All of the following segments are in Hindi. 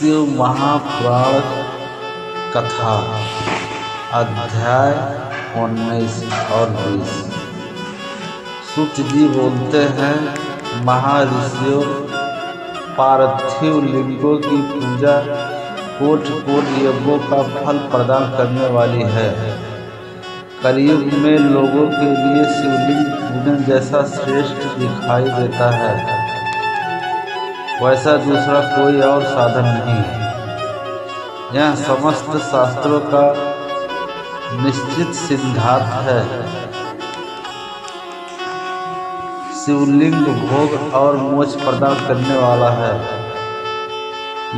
शिव महापुराण कथा अध्याय 19 और 20। सूत जी बोलते हैं, महर्षियों, पार्थिव लिंगों की पूजा कोटि कोटि यज्ञों का फल प्रदान करने वाली है। कलयुग में लोगों के लिए शिवलिंग पूजन जैसा श्रेष्ठ दिखाई देता है, वैसा दूसरा कोई और साधन नहीं है। यह समस्त शास्त्रों का निश्चित सिद्धांत है। शिवलिंग भोग और मोक्ष प्रदान करने वाला है।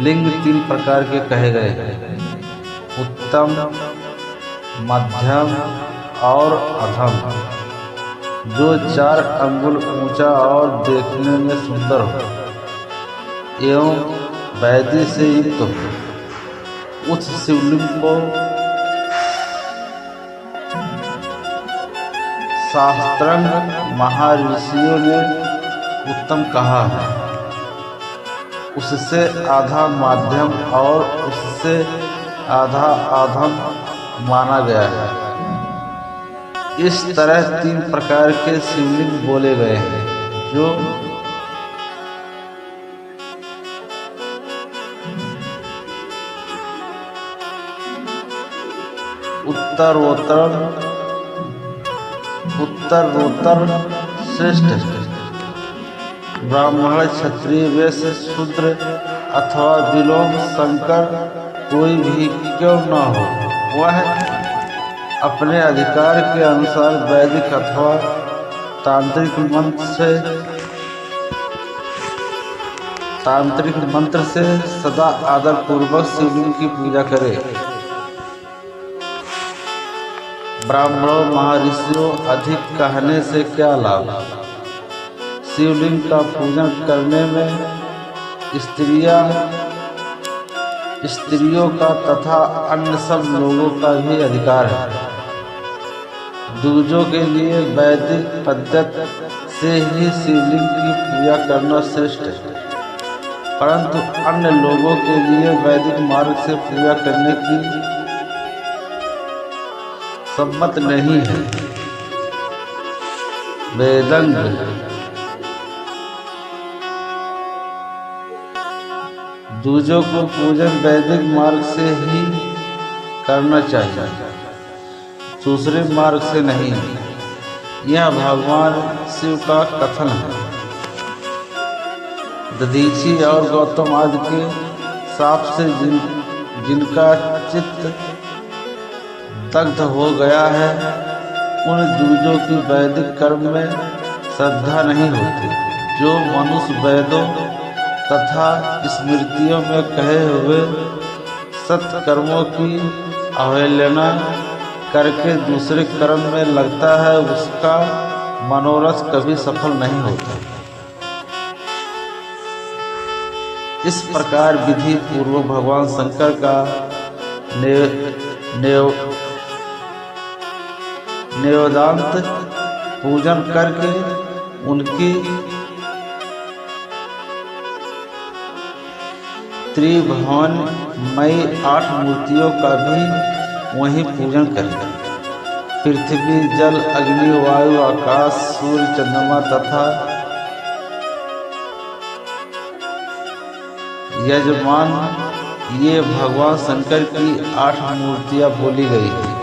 लिंग 3 प्रकार के कहे गए हैं, उत्तम, मध्यम और अधम, जो 4 अंगुल ऊंचा और देखने में सुंदर हो एवं वैधि से युक्त हो। उस शिवलिंग को शास्त्रांग महर्षियों ने उत्तम कहा है। उससे आधा मध्यम और उससे आधा अधम माना गया है। इस तरह 3 प्रकार के शिवलिंग बोले गए हैं, जो उत्तरोत्तर श्रेष्ठ है। ब्राह्मण, क्षत्रिय, वैश्य, शूद्र अथवा विलोम शंकर कोई भी क्यों न हो, वह अपने अधिकार के अनुसार वैदिक अथवा तांत्रिक मंत्र से सदा आदर पूर्वक शिवलिंग की पूजा करे। ब्राह्मणों, महर्षियों, अधिक कहने से क्या लाभ। शिवलिंग का पूजन करने में स्त्रियों का तथा अन्य सब लोगों का भी अधिकार है। दूजों के लिए वैदिक पद्धति से ही शिवलिंग की पूजा करना श्रेष्ठ है, परंतु अन्य लोगों के लिए वैदिक मार्ग से पूजा करने की सम्मत नहीं है। वेदंग, दूजों को पूजन वैदिक मार्ग से ही करना चाहिए, दूसरे मार्ग से नहीं। यह भगवान शिव का कथन है। दधीची और गौतम आदि के शाप से जिनका चित्त दग्ध हो गया है, उन दूजों की वैदिक कर्म में श्रद्धा नहीं होती। जो मनुष्य वेदों तथा स्मृतियों में कहे हुए सत्कर्मों की अवहेलना करके दूसरे कर्म में लगता है, उसका मनोरथ कभी सफल नहीं होता। इस प्रकार विधि पूर्वक भगवान शंकर का नेवदांत पूजन करके उनकी त्रिभुवनमयी 8 मूर्तियों का भी वहीं पूजन करें। पृथ्वी, जल, अग्नि, वायु, आकाश, सूर्य, चंद्रमा तथा यजमान, ये भगवान शंकर की 8 मूर्तियां बोली गई हैं।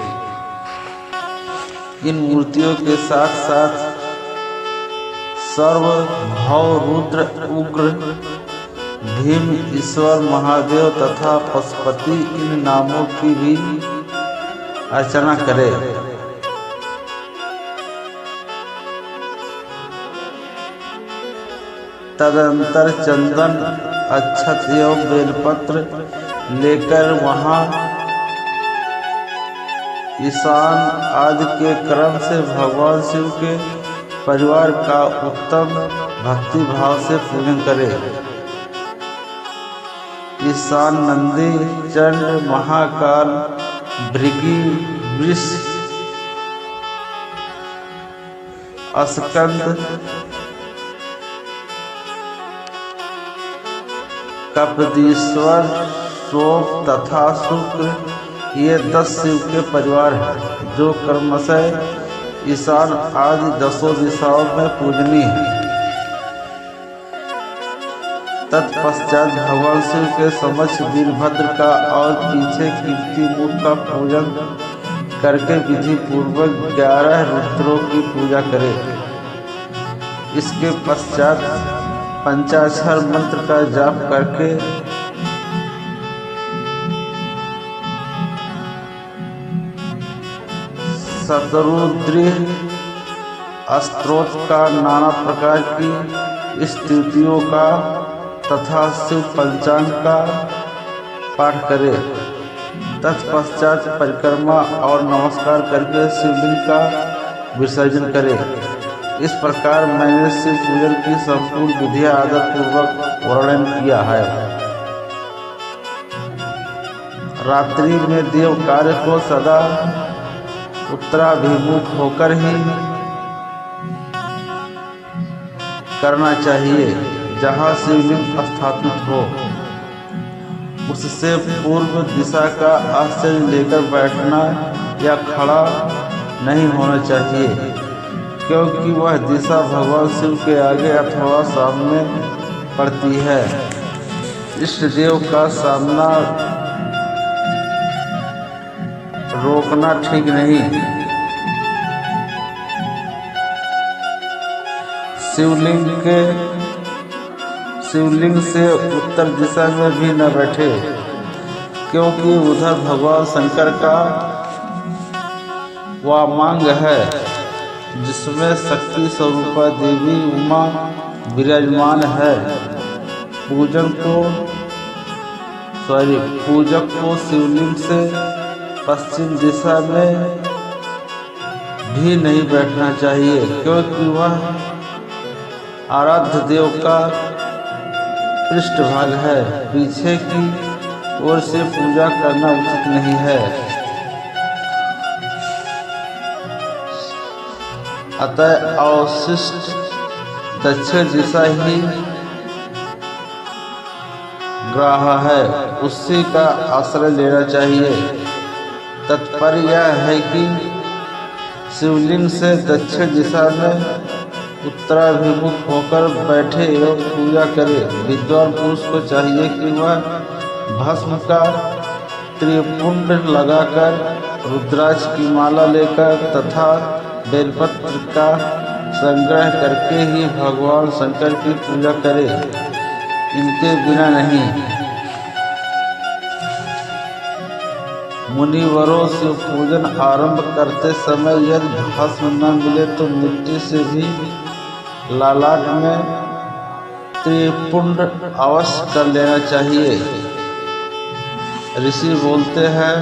इन मूर्तियों के साथ साथ सर्व, भव, रुद्र, उग्र, भीम, ईश्वर, महादेव तथा पशुपति, इन नामों की भी अर्चना करे। तदंतर चंदन, अक्षत एवं बेलपत्र लेकर वहां ईशान आदि के क्रम से भगवान शिव के परिवार का उत्तम भक्ति भाव से पूजन करे। ईशान नंदी, चंड, महाकाल, भृगि, वृष, स्कंद, कपदीश्वर, सोम तथा शुक्र ये 10 शिव के परिवार हैं, जो क्रमशः ईशान आदि 10 दिशाओं में पूजनीय हैं। तत्पश्चात भगवान शिव के समक्ष वीरभद्र का और पीछे कीर्ति मुख का पूजन करके विधि पूर्वक 11 रुद्रों की पूजा करें। इसके पश्चात पंचाक्षर मंत्र का जाप करके शतरुद्री स्तोत्र का, नाना प्रकार की स्तुतियों का तथा शिव पंचांग का पाठ करे। तत्पश्चात परिक्रमा और नमस्कार करके शिवलिंग का विसर्जन करे। इस प्रकार मैंने शिव पूजन की संपूर्ण विधियां आदर पूर्वक वर्णन किया है। रात्रि में देव कार्य को सदा उत्तराभिमुख होकर ही करना चाहिए, जहाँ शिवलिंग स्थापित हो। उससे पूर्व दिशा का आश्रय लेकर बैठना या खड़ा नहीं होना चाहिए, क्योंकि वह दिशा भगवान शिव के आगे अथवा सामने पड़ती है। इष्ट देव का सामना रोकना ठीक नहीं। शिवलिंग से उत्तर दिशा में भी न बैठे, क्योंकि उधर भगवान शंकर का वामांग है, जिसमें शक्ति स्वरूपा देवी उमा विराजमान है। पूजक को शिवलिंग से पश्चिम दिशा में भी नहीं बैठना चाहिए, क्योंकि वह आराध्य देव का पृष्ठभाग है। पीछे की ओर से पूजा करना उचित नहीं है। अतः अवशिष्ट दक्षिण दिशा ही ग्राह्य है, उसी का आश्रय लेना चाहिए। तात्पर्य यह है कि शिवलिंग से दक्षिण दिशा में उत्तराभिमुख होकर बैठे एवं पूजा करे। विद्वान पुरुष को चाहिए कि वह भस्म का त्रिपुंड लगाकर, रुद्राक्ष की माला लेकर तथा बेलपत्र का संग्रह करके ही भगवान शंकर की पूजा करे, इनके बिना नहीं। मुनिवरों से पूजन आरंभ करते समय यदि भस्म न मिले तो मिट्टी से भी लालाट में त्रिपुंड अवश्य कर लेना चाहिए। ऋषि बोलते हैं,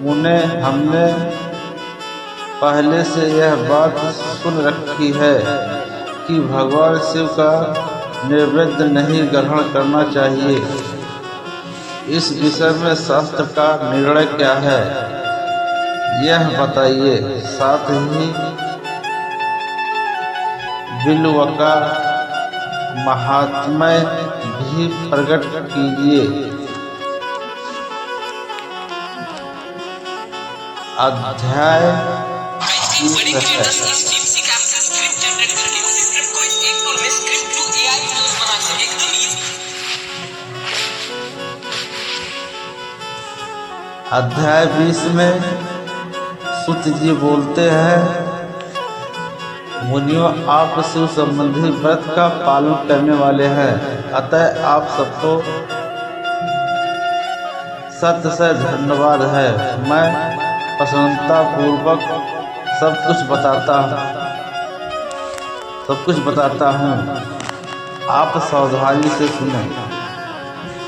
मुने हमने पहले से यह बात सुन रखी है कि भगवान शिव का नैवेद्य नहीं ग्रहण करना चाहिए। इस विषय में शास्त्र का निर्णय क्या है, यह बताइए। साथ ही बिल्व का महात्म्य भी प्रकट कीजिए। अध्याय अध्याय 20 में सूत जी बोलते हैं, मुनियों आप शिव संबंधी व्रत का पालन करने वाले हैं, अतः आप सबको सत्य से धन्यवाद है। मैं प्रसन्नता पूर्वक सब कुछ बताता हूँ, आप सावधानी से सुने।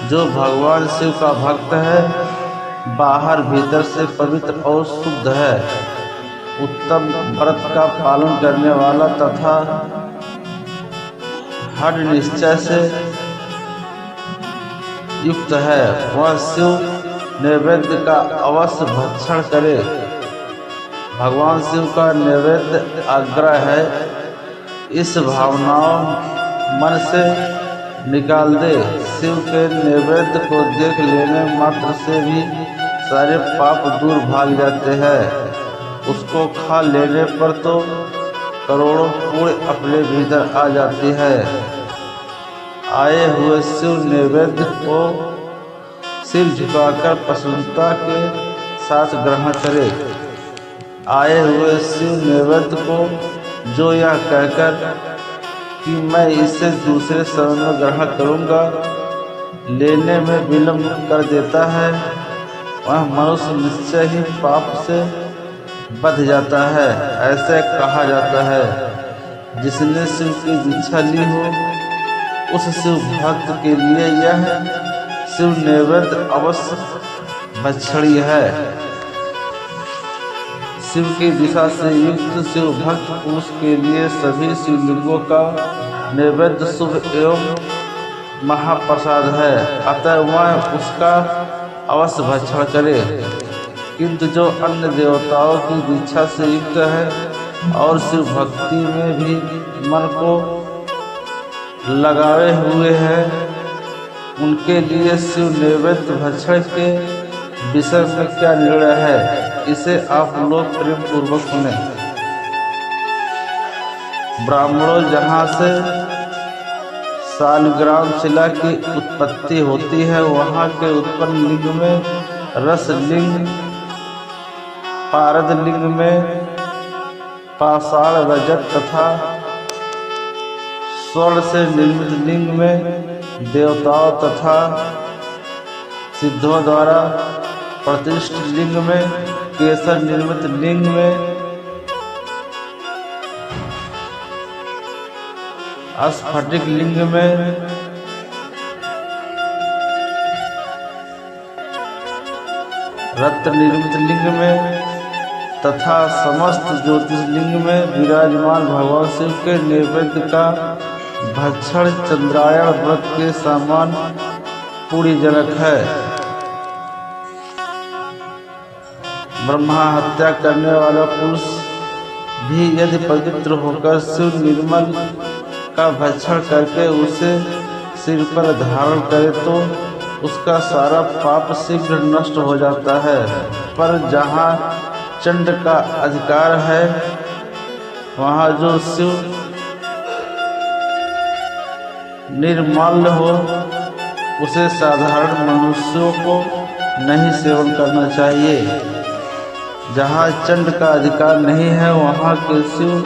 जो भगवान शिव का भक्त है, बाहर भीतर से पवित्र और शुद्ध है, उत्तम व्रत का पालन करने वाला तथा हर निश्चय से युक्त है, वह शिव नैवेद्य का अवश्य भक्षण करे। भगवान शिव का नैवेद्य आग्रह है, इस भावनाओं मन से निकाल दे। शिव के नैवेद्य को देख लेने मात्र से भी सारे पाप दूर भाग जाते हैं। उसको खा लेने पर तो करोड़ों पुण्य अपने भीतर आ जाती है। आए हुए शिव नैवेद्य को सिर झुकाकर प्रसन्नता के साथ ग्रहण करे। आए हुए शिव नैवेद्य को जो यह कहकर कि मैं इसे दूसरे समय में ग्रहण करूंगा लेने में विलंब कर देता है, वह मनुष्य निश्चय ही पाप से बच जाता है। ऐसे कहा जाता है जिसने शिव की दीक्षा ली हो उस शिव भक्त के लिए यह शिव नैवेद्य अवश्य भक्षणीय है। शिव की दिशा से युक्त शिव भक्त पुरुष के लिए सभी शिवलिंगों का नैवेद्य शुभ एवं महाप्रसाद है, अतः वह उसका अवश्य भक्षण करे। किंतु जो अन्य देवताओं की दीक्षा से युक्त है और शिव भक्ति में भी मन को लगाए हुए है, उनके लिए शिव नैवेद्य भक्षण के विषय में क्या निर्णय है, इसे आप लोग प्रेम पूर्वक सुने। ब्राह्मणों, जहाँ से सालग्राम शिला की उत्पत्ति होती है वहाँ के उत्पन्न लिंग में रस लिंग, पारद लिंग में पाषाण रजत तथा स्वर्ण से निर्मित लिंग में देवताओं तथा सिद्धों द्वारा प्रतिष्ठित लिंग में केसर निर्मित लिंग में स्फटिक लिंग में रत्न निर्मित लिंग में तथा समस्त ज्योतिष लिंग में विराजमान भगवान शिव के नैवेद्य का भक्षण चंद्रायण व्रत के समान पुण्यजनक है। ब्रह्मा हत्या करने वाला पुरुष भी यदि पवित्र होकर शिव निर्मल का भक्षण करके उसे सिर पर धारण करे तो उसका सारा पाप शीघ्र नष्ट हो जाता है। पर जहाँ चंड का अधिकार है वहाँ जो शिव निर्मल हो उसे साधारण मनुष्यों को नहीं सेवन करना चाहिए। जहाँ चंड का अधिकार नहीं है वहाँ के शिव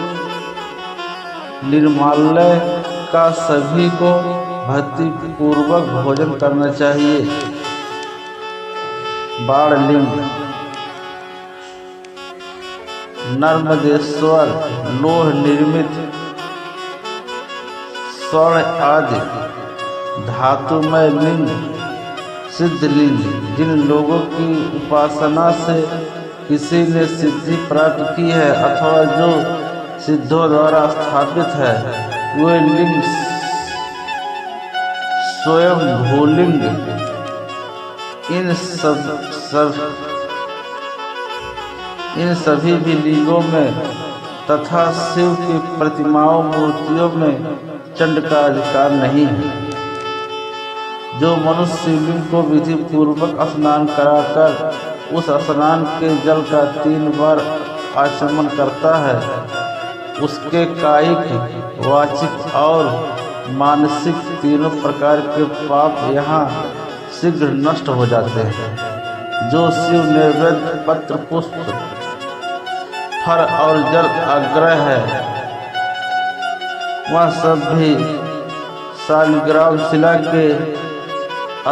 निर्माल्य का सभी को भक्ति पूर्वक भोजन करना चाहिए। बाणलिंग, नर्मदेश्वर, लोह निर्मित स्वर्ण आदि धातुमय लिंग, सिद्धलिंग, जिन लोगों की उपासना से किसी ने सिद्धि प्राप्त की है अथवा जो सिद्धों द्वारा स्थापित है, वे लिंग स्वयं भूलिंग। इन सभी भी लिंगों में तथा शिव की प्रतिमाओं मूर्तियों में चंड का अधिकार नहीं है। जो मनुष्य शिवलिंग को विधि पूर्वक स्नान कराकर उस स्नान के जल का 3 बार आचमन करता है उसके कायिक, वाचिक और मानसिक तीनों प्रकार के पाप यहाँ शीघ्र नष्ट हो जाते हैं। जो शिव नैवेद्य पत्र, पुष्प, फल और जल आग्रह है वह सब भी सालग्राम शिला के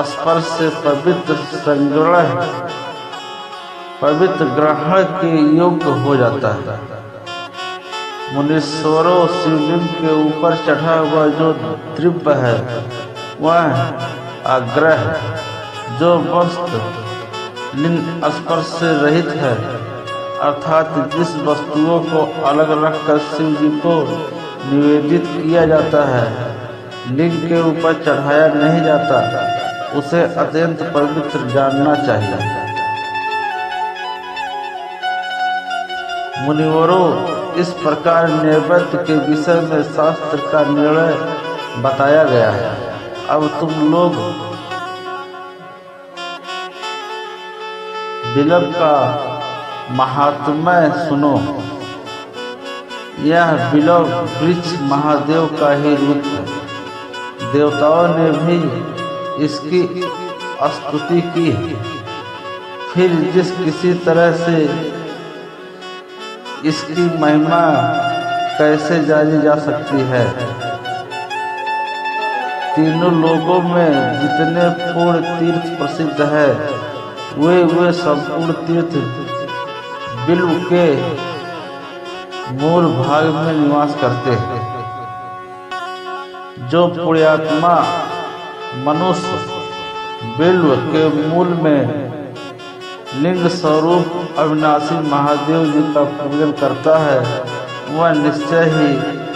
स्पर्श से पवित्र ग्रहण के योग्य हो जाता है। मुनीश्वरों, शिवलिंग के ऊपर चढ़ा हुआ जो द्रव्य है वह आग्रह, जो वस्तु लिंग स्पर्श से रहित है, अर्थात जिस वस्तुओं को अलग रखकर शिव जी को निवेदित किया जाता है, लिंग के ऊपर चढ़ाया नहीं जाता, उसे अत्यंत पवित्र जानना चाहिए। मुनिवरों, इस प्रकार नैवेद्य के विषय में शास्त्र का निर्णय बताया गया है। अब तुम लोग बिल्व का महात्म्य सुनो। यह बिल्व वृक्ष महादेव का ही रूप है। देवताओं ने भी इसकी स्तुति की। फिर जिस किसी तरह से इसकी महिमा कैसे जानी जा सकती है। तीनों लोगों में जितने पूर्ण तीर्थ प्रसिद्ध है, वे संपूर्ण तीर्थ बिल्व के मूल भाग में निवास करते हैं। जो पुण्यात्मा मनुष्य बिल्व के मूल में लिंग स्वरूप अविनाशी महादेव जी का पूजन करता है, वह निश्चय ही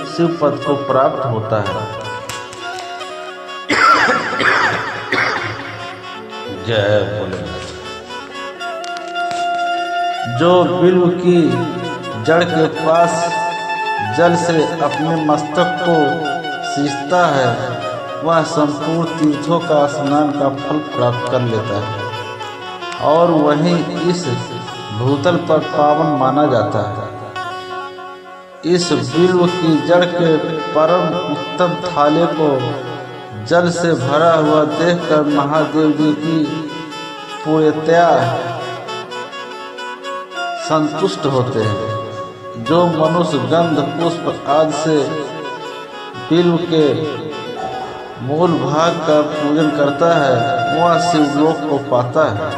शिव पद को प्राप्त होता है। जय भोलेनाथ। जो बिल्व की जड़ के पास जल से अपने मस्तक को सींचता है, वह संपूर्ण तीर्थों का स्नान का फल प्राप्त कर लेता है और वहीं इस भूतल पर पावन माना जाता है। इस बिल्व की जड़ के परम उत्तम थाले को जल से भरा हुआ देखकर महादेव जी की पूर्णतया संतुष्ट होते हैं। जो मनुष्य गंध पुष्प आदि से बिल्व के मूल भाग का पूजन करता है, वह शिवलोक को पाता है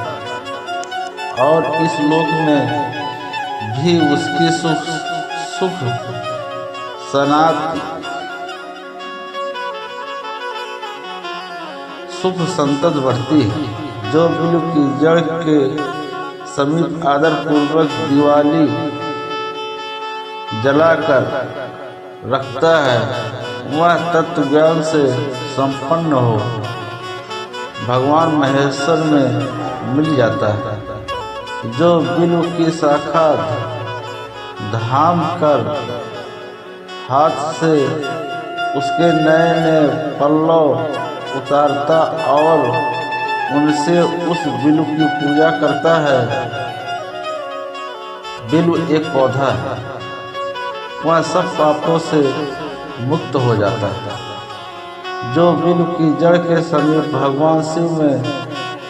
और इस लोक में भी उसकी सुख संतत बढ़ती है। जो बिल्व की जड़ के समीप आदर पूर्वक दिवाली जलाकर रखता है, वह तत्व ज्ञान से संपन्न हो भगवान महेश्वर में मिल जाता है। जो बिल्व की शाखा धाम कर हाथ से उसके नए नए पल्लव उतारता और उनसे उस बिल्व की पूजा करता है। बिल्व एक पौधा है, वह सब पापों से मुक्त हो जाता है। जो बिल्व की जड़ के समीप भगवान शिव में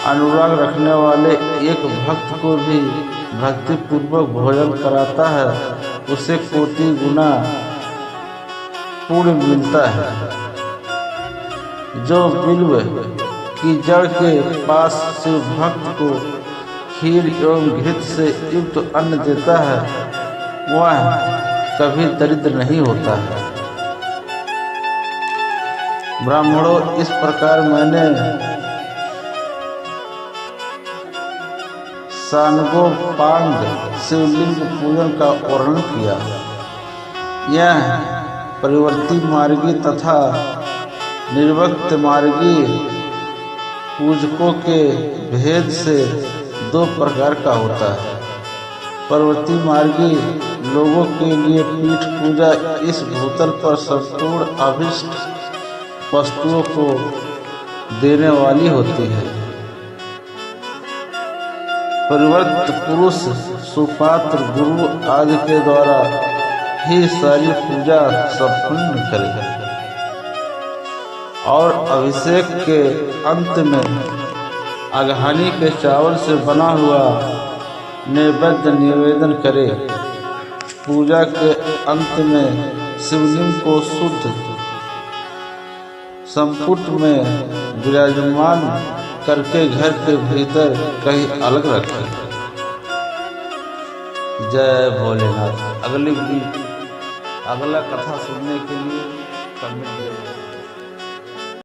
अनुराग रखने वाले एक भक्त को भी भक्ति पूर्वक भोजन कराता है, उसे कोटि गुना पुण्य मिलता है। जो बिल्व की जड़ के पास शिव भक्त को खीर एवं घृत से युक्त अन्न देता है, वह कभी दरिद्र नहीं होता है। ब्राह्मणों, इस प्रकार मैंने सांगोपांग शिवलिंग पूजन का वर्णन किया। यह परिवर्ती मार्गी तथा निर्वक्त मार्गी पूजकों के भेद से दो प्रकार का होता है। परिवर्ती मार्गी लोगों के लिए पीठ पूजा इस भूतल पर संपूर्ण अभिष्ट वस्तुओं को देने वाली होती है। परिवर्त पुरुष सुपात्र गुरु आदि के द्वारा ही सारी पूजा संपन्न करे और अभिषेक के अंत में अघानी के चावल से बना हुआ नैवेद्य निवेदन करे। पूजा के अंत में शिवलिंग को शुद्ध संपुट में विराजमान करके घर के भीतर कहीं अलग रखें। जय भोलेनाथ। अगला कथा सुनने के लिए कमेंट करें।